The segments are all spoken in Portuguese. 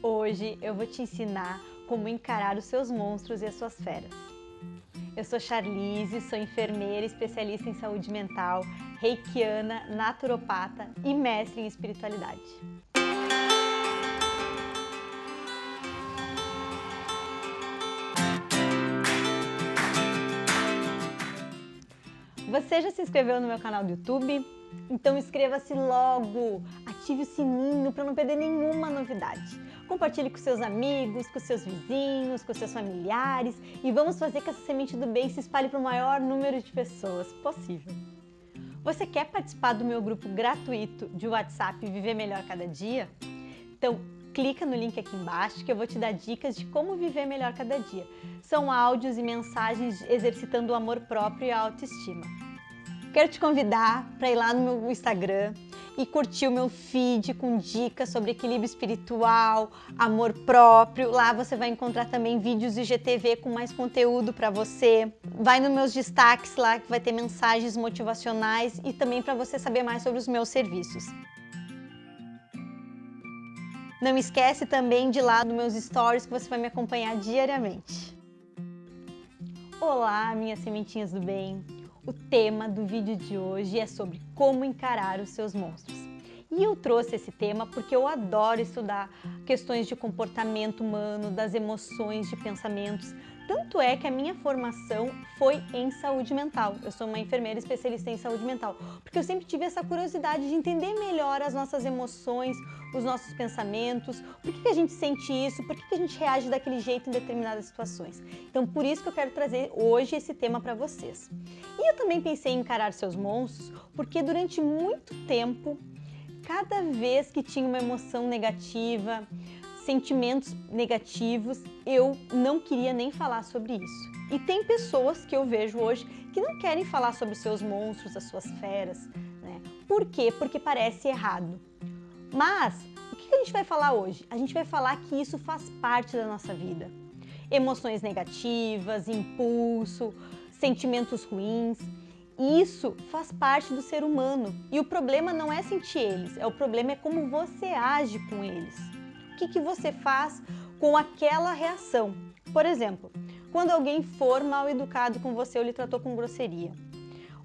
Hoje eu vou te ensinar como encarar os seus monstros e as suas feras. Eu sou Charlize, sou enfermeira, especialista em saúde mental, reikiana, naturopata e mestre em espiritualidade. Você já se inscreveu no meu canal do YouTube? Então inscreva-se logo! Ative o sininho para não perder nenhuma novidade. Compartilhe com seus amigos, com seus vizinhos, com seus familiares e vamos fazer que essa semente do bem se espalhe para o maior número de pessoas possível. Você quer participar do meu grupo gratuito de WhatsApp Viver Melhor Cada Dia? Então, clica no link aqui embaixo que eu vou te dar dicas de como viver melhor cada dia. São áudios e mensagens exercitando o amor próprio e a autoestima. Quero te convidar para ir lá no meu Instagram e curtir o meu feed com dicas sobre equilíbrio espiritual, amor próprio. Lá você vai encontrar também vídeos de GTV com mais conteúdo para você. Vai nos meus destaques lá que vai ter mensagens motivacionais e também para você saber mais sobre os meus serviços. Não esquece também de ir lá nos meus stories que você vai me acompanhar diariamente. Olá, minhas sementinhas do bem! O tema do vídeo de hoje é sobre como encarar os seus monstros. E eu trouxe esse tema porque eu adoro estudar questões de comportamento humano, das emoções, de pensamentos. Tanto é que a minha formação foi em saúde mental. Eu sou uma enfermeira especialista em saúde mental, porque eu sempre tive essa curiosidade de entender melhor as nossas emoções, os nossos pensamentos, por que a gente sente isso, por que a gente reage daquele jeito em determinadas situações. Então, por isso que eu quero trazer hoje esse tema para vocês. E eu também pensei em encarar seus monstros, porque durante muito tempo, cada vez que tinha uma emoção negativa, sentimentos negativos, eu não queria nem falar sobre isso. E tem pessoas que eu vejo hoje que não querem falar sobre os seus monstros, as suas feras, né? Por quê? Porque parece errado. Mas, o que a gente vai falar hoje? A gente vai falar que isso faz parte da nossa vida. Emoções negativas, impulso, sentimentos ruins, isso faz parte do ser humano. E o problema não é sentir eles, o problema é como você age com eles. O que você faz com aquela reação? Por exemplo, quando alguém for mal educado com você ou lhe tratou com grosseria.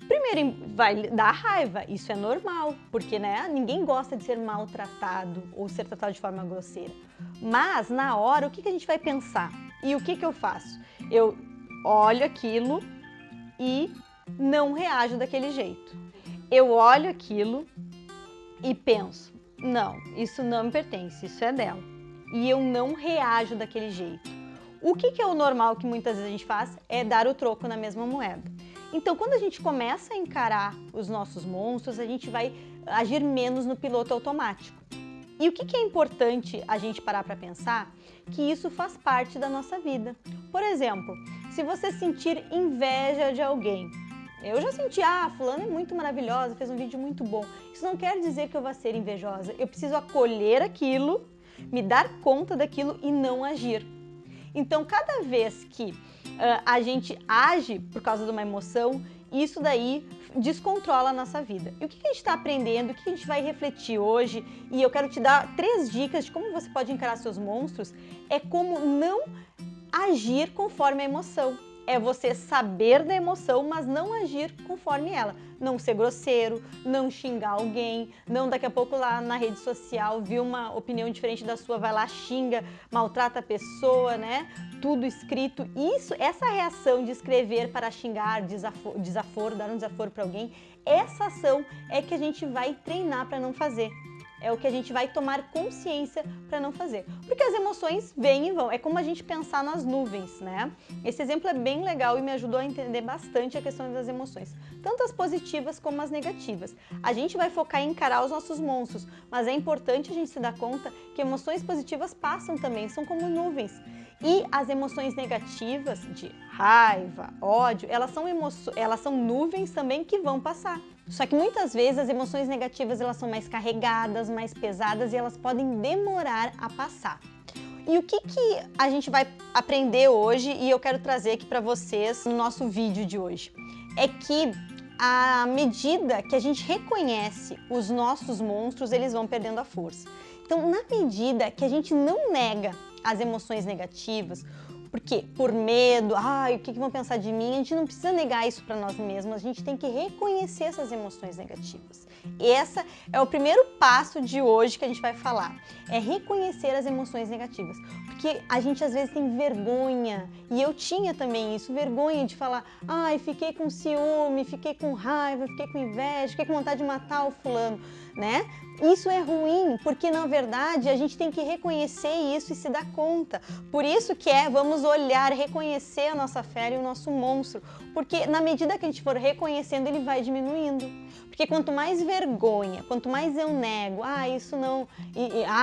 Primeiro vai dar raiva, isso é normal, porque ninguém gosta de ser maltratado ou ser tratado de forma grosseira. Mas na hora, o que a gente vai pensar? E o que eu faço? Eu olho aquilo e não reajo daquele jeito. Eu olho aquilo e penso, não, isso não me pertence, isso é dela. E eu não reajo daquele jeito. O que é o normal que muitas vezes a gente faz? É dar o troco na mesma moeda. Então, quando a gente começa a encarar os nossos monstros, a gente vai agir menos no piloto automático. E o que é importante a gente parar para pensar? Que isso faz parte da nossa vida. Por exemplo, se você sentir inveja de alguém, eu já senti, fulana é muito maravilhosa, fez um vídeo muito bom. Isso não quer dizer que eu vá ser invejosa. Eu preciso acolher aquilo, me dar conta daquilo e não agir. Então, cada vez que a gente age por causa de uma emoção, isso daí descontrola a nossa vida. E o que a gente está aprendendo, o que a gente vai refletir hoje, e eu quero te dar 3 dicas de como você pode encarar seus monstros, é como não agir conforme a emoção. É você saber da emoção, mas não agir conforme ela. Não ser grosseiro, não xingar alguém, não daqui a pouco lá na rede social viu uma opinião diferente da sua, vai lá, xinga, maltrata a pessoa, né? Tudo escrito. Essa reação de escrever para xingar, desaforo, dar um desaforo para alguém, essa ação é que a gente vai treinar para não fazer. É o que a gente vai tomar consciência para não fazer. Porque as emoções vêm e vão. É como a gente pensar nas nuvens, né? Esse exemplo é bem legal e me ajudou a entender bastante a questão das emoções. Tanto as positivas como as negativas. A gente vai focar em encarar os nossos monstros, mas é importante a gente se dar conta que emoções positivas passam também, são como nuvens. E as emoções negativas, de raiva, ódio, elas são nuvens também que vão passar. Só que muitas vezes as emoções negativas elas são mais carregadas, mais pesadas e elas podem demorar a passar. E o que a gente vai aprender hoje e eu quero trazer aqui para vocês no nosso vídeo de hoje? É que à medida que a gente reconhece os nossos monstros, eles vão perdendo a força. Então, na medida que a gente não nega as emoções negativas, porque por medo, o que vão pensar de mim, a gente não precisa negar isso para nós mesmos, a gente tem que reconhecer essas emoções negativas. Esse é o primeiro passo de hoje que a gente vai falar, é reconhecer as emoções negativas. Porque a gente às vezes tem vergonha, e eu tinha também isso, vergonha de falar, fiquei com ciúme, fiquei com raiva, fiquei com inveja, fiquei com vontade de matar o fulano, né? Isso é ruim, porque na verdade a gente tem que reconhecer isso e se dar conta. Por isso que vamos olhar, reconhecer a nossa fera e o nosso monstro, porque na medida que a gente for reconhecendo, ele vai diminuindo. Porque quanto mais vergonha, quanto mais eu nego, isso não,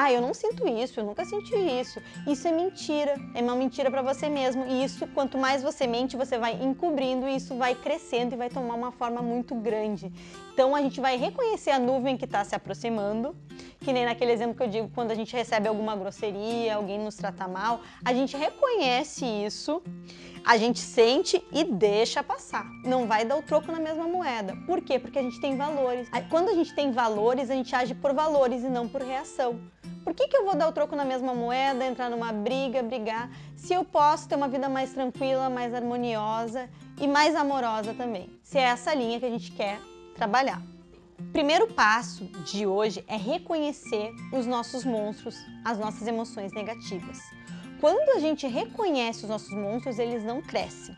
eu não sinto isso, eu nunca senti isso. Isso é mentira, é uma mentira para você mesmo. E isso, quanto mais você mente, você vai encobrindo e isso vai crescendo e vai tomar uma forma muito grande. Então a gente vai reconhecer a nuvem que está se aproximando, que nem naquele exemplo que eu digo, quando a gente recebe alguma grosseria, alguém nos trata mal, a gente reconhece isso, a gente sente e deixa passar. Não vai dar o troco na mesma moeda. Por quê? Porque a gente tem valores. Quando a gente tem valores, a gente age por valores e não por reação. Por que eu vou dar o troco na mesma moeda, entrar numa briga, brigar, se eu posso ter uma vida mais tranquila, mais harmoniosa e mais amorosa também? Se é essa linha que a gente quer trabalhar. O primeiro passo de hoje é reconhecer os nossos monstros, as nossas emoções negativas. Quando a gente reconhece os nossos monstros, eles não crescem.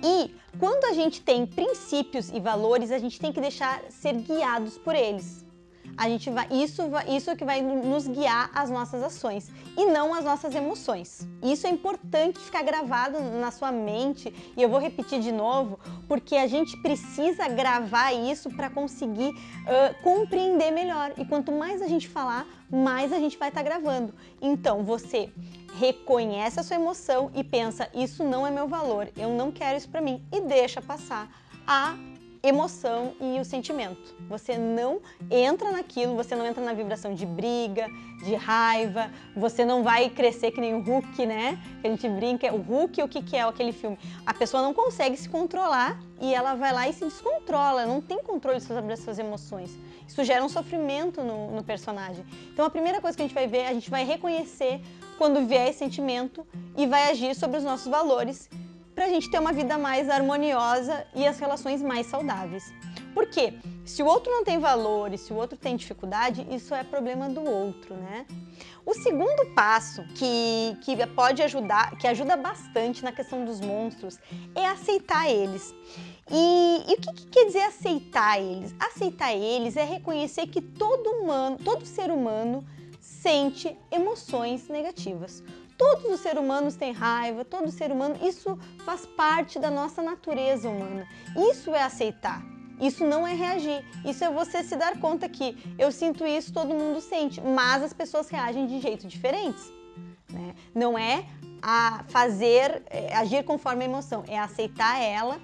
E quando a gente tem princípios e valores, a gente tem que deixar ser guiados por eles. Isso que vai nos guiar as nossas ações e não as nossas emoções. Isso é importante ficar gravado na sua mente e eu vou repetir de novo porque a gente precisa gravar isso para conseguir compreender melhor. E quanto mais a gente falar, mais a gente vai estar gravando. Então você reconhece a sua emoção e pensa, isso não é meu valor, eu não quero isso para mim e deixa passar a emoção e o sentimento. Você não entra naquilo, você não entra na vibração de briga, de raiva, você não vai crescer que nem o Hulk, né? Que a gente brinca, o Hulk, o que é aquele filme? A pessoa não consegue se controlar e ela vai lá e se descontrola, não tem controle sobre as suas emoções. Isso gera um sofrimento no personagem. Então a primeira coisa que a gente vai ver, a gente vai reconhecer quando vier esse sentimento e vai agir sobre os nossos valores para a gente ter uma vida mais harmoniosa e as relações mais saudáveis. Por quê? Se o outro não tem valores, se o outro tem dificuldade, isso é problema do outro, né? O segundo passo que pode ajudar, que ajuda bastante na questão dos monstros, é aceitar eles. E o que quer dizer aceitar eles? Aceitar eles é reconhecer que todo ser humano sente emoções negativas. Todos os seres humanos têm raiva, todo ser humano, isso faz parte da nossa natureza humana. Isso é aceitar, isso não é reagir, isso é você se dar conta que eu sinto isso, todo mundo sente, mas as pessoas reagem de jeitos diferentes, né? Não é agir conforme a emoção, é aceitar ela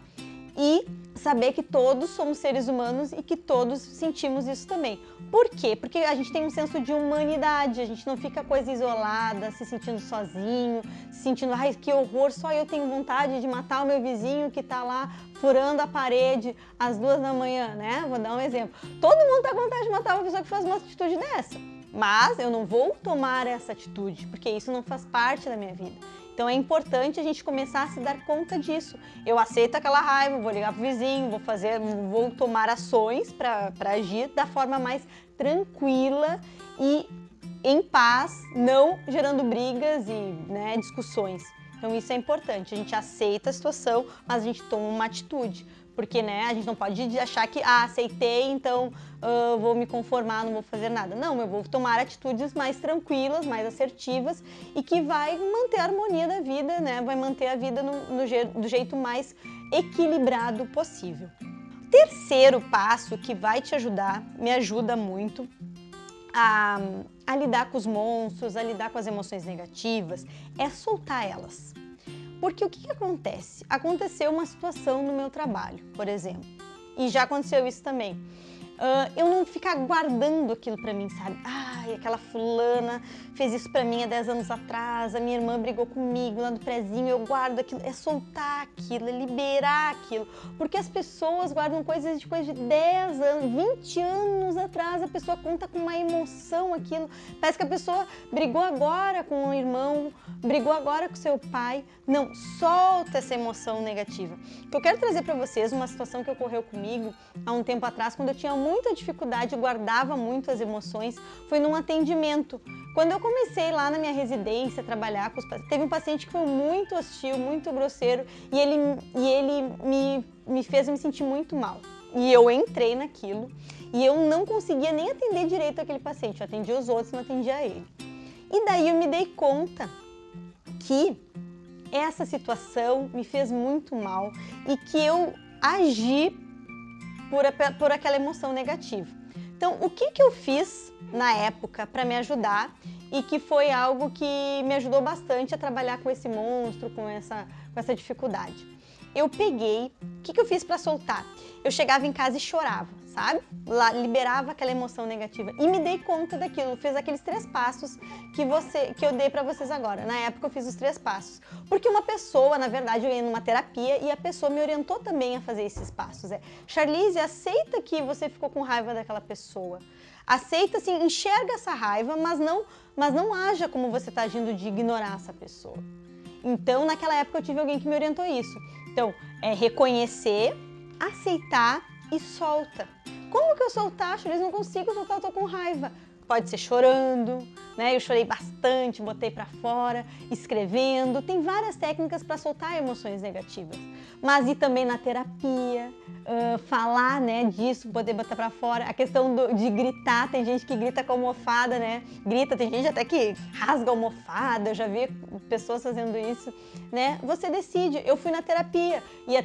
e saber que todos somos seres humanos e que todos sentimos isso também. Por quê? Porque a gente tem um senso de humanidade, a gente não fica coisa isolada, se sentindo sozinho, se sentindo, ai, que horror, só eu tenho vontade de matar o meu vizinho que tá lá furando a parede às 2 da manhã, né? Vou dar um exemplo. Todo mundo tá com vontade de matar uma pessoa que faz uma atitude dessa, mas eu não vou tomar essa atitude, porque isso não faz parte da minha vida. Então é importante a gente começar a se dar conta disso. Eu aceito aquela raiva, vou ligar pro vizinho, vou tomar ações para agir da forma mais tranquila e em paz, não gerando brigas e discussões. Então isso é importante, a gente aceita a situação, mas a gente toma uma atitude. Porque a gente não pode achar que aceitei, então vou me conformar, não vou fazer nada. Não, eu vou tomar atitudes mais tranquilas, mais assertivas e que vai manter a harmonia da vida, né? Vai manter a vida do jeito mais equilibrado possível. O terceiro passo que vai te ajudar, me ajuda muito a lidar com os monstros, a lidar com as emoções negativas, é soltar elas. Porque o que acontece? Aconteceu uma situação no meu trabalho, por exemplo, e já aconteceu isso também. Eu não ficar guardando aquilo pra mim, sabe? ai, aquela fulana fez isso pra mim há 10 anos atrás, a minha irmã brigou comigo lá no prezinho, eu guardo aquilo. É soltar aquilo, é liberar aquilo. Porque as pessoas guardam coisas de 10 anos, 20 anos atrás, a pessoa conta com uma emoção aquilo. Parece que a pessoa brigou agora com o irmão, brigou agora com seu pai. Não, solta essa emoção negativa. Eu quero trazer para vocês uma situação que ocorreu comigo há um tempo atrás, quando eu tinha muita dificuldade, guardava muito as emoções, foi num atendimento. Quando eu comecei lá na minha residência a trabalhar com os pacientes, teve um paciente que foi muito hostil, muito grosseiro, e ele me fez me sentir muito mal. E eu entrei naquilo, e eu não conseguia nem atender direito aquele paciente, eu atendia os outros, não atendia ele. E daí eu me dei conta que essa situação me fez muito mal e que eu agi por aquela emoção negativa. Então, o que eu fiz na época para me ajudar e que foi algo que me ajudou bastante a trabalhar com esse monstro, com essa dificuldade? Eu peguei, o que eu fiz para soltar? Eu chegava em casa e chorava, sabe? Lá, liberava aquela emoção negativa e me dei conta daquilo, fiz aqueles 3 passos que eu dei para vocês agora. Na época eu fiz os 3 passos, porque uma pessoa, na verdade eu ia numa terapia e a pessoa me orientou também a fazer esses passos. Charlize, aceita que você ficou com raiva daquela pessoa. Aceita, assim, enxerga essa raiva, mas não haja como você está agindo de ignorar essa pessoa. Então, naquela época eu tive alguém que me orientou isso. Então, é reconhecer, aceitar e solta. Como que eu soltar? Charlize, não consigo soltar, eu tô com raiva. Pode ser chorando, né? Eu chorei bastante, botei pra fora, escrevendo. Tem várias técnicas para soltar emoções negativas. Mas ir também na terapia, falar, né, disso, poder botar pra fora. A questão de gritar, tem gente que grita com a almofada, né? Grita, tem gente até que rasga a almofada, eu já vi pessoas fazendo isso, né? Você decide. Eu fui na terapia e a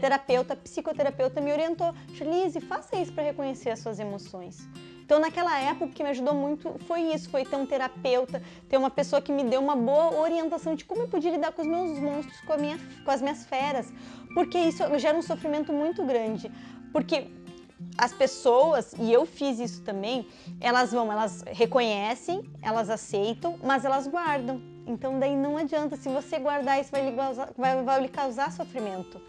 psicoterapeuta me orientou. Charlize, faça isso para reconhecer as suas emoções. Então, naquela época, o que me ajudou muito foi isso, foi ter um terapeuta, ter uma pessoa que me deu uma boa orientação de como eu podia lidar com os meus monstros, com as minhas feras, porque isso gera um sofrimento muito grande. Porque as pessoas, e eu fiz isso também, elas reconhecem, elas aceitam, mas elas guardam. Então, daí não adianta, se você guardar isso, vai lhe causar sofrimento.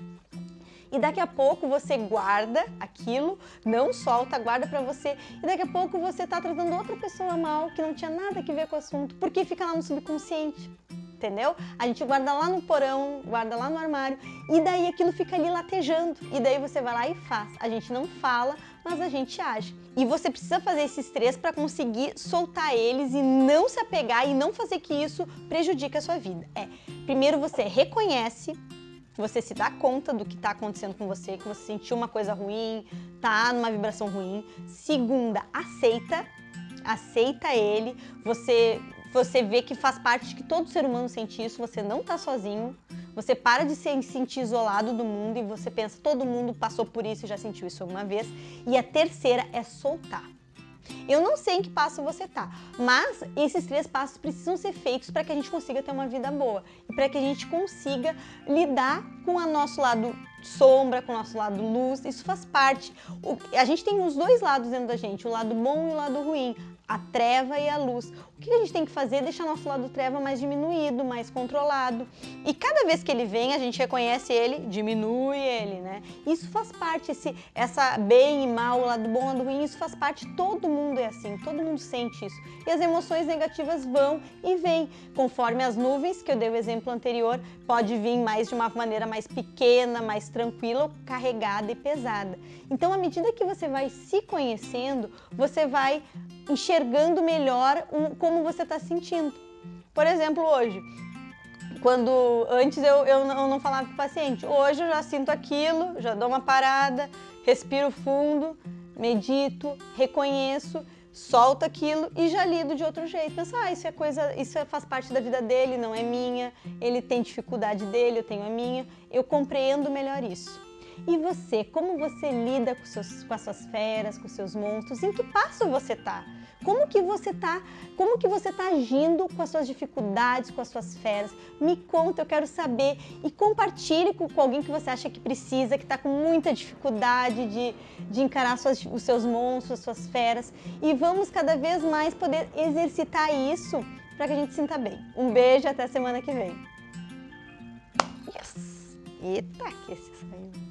E daqui a pouco você guarda aquilo, não solta, guarda pra você, e daqui a pouco você tá tratando outra pessoa mal, que não tinha nada a ver com o assunto, porque fica lá no subconsciente, entendeu? A gente guarda lá no porão, guarda lá no armário, e daí aquilo fica ali latejando, e daí você vai lá e faz. A gente não fala, mas a gente age. E você precisa fazer esses 3 para conseguir soltar eles e não se apegar e não fazer que isso prejudique a sua vida. Primeiro você reconhece, você se dá conta do que está acontecendo com você, que você sentiu uma coisa ruim, tá numa vibração ruim. Segunda, aceita ele, você vê que faz parte, que todo ser humano sente isso, você não está sozinho, você para de se sentir isolado do mundo e você pensa, todo mundo passou por isso e já sentiu isso alguma vez. E a terceira é soltar. Eu não sei em que passo você tá, mas esses 3 passos precisam ser feitos para que a gente consiga ter uma vida boa e para que a gente consiga lidar com o nosso lado sombra, com o nosso lado luz. Isso faz parte. A gente tem os 2 lados dentro da gente, o lado bom e o lado ruim, a treva e a luz. O que a gente tem que fazer é deixar nosso lado treva mais diminuído, mais controlado. E cada vez que ele vem, a gente reconhece ele, diminui ele, né? Isso faz parte, essa bem e mal, o lado bom, o lado ruim, isso faz parte, todo mundo é assim, todo mundo sente isso. E as emoções negativas vão e vêm, conforme as nuvens, que eu dei o exemplo anterior, pode vir mais de uma maneira mais pequena, mais tranquila, ou carregada e pesada. Então, à medida que você vai se conhecendo, você vai enxergando melhor como você está sentindo. Por exemplo, hoje, antes eu não falava com o paciente, hoje eu já sinto aquilo, já dou uma parada, respiro fundo, medito, reconheço, solto aquilo e já lido de outro jeito. Pensa, isso faz parte da vida dele, não é minha, ele tem dificuldade dele, eu tenho a minha, eu compreendo melhor isso. E você, como você lida com as suas feras, com os seus monstros? Em que passo você tá? Como que você tá agindo com as suas dificuldades, com as suas feras? Me conta, eu quero saber, e compartilhe com alguém que você acha que precisa, que está com muita dificuldade de encarar os seus monstros, as suas feras, e vamos cada vez mais poder exercitar isso para que a gente se sinta bem. Um beijo, até semana que vem. Yes! Eita, que esse saiu.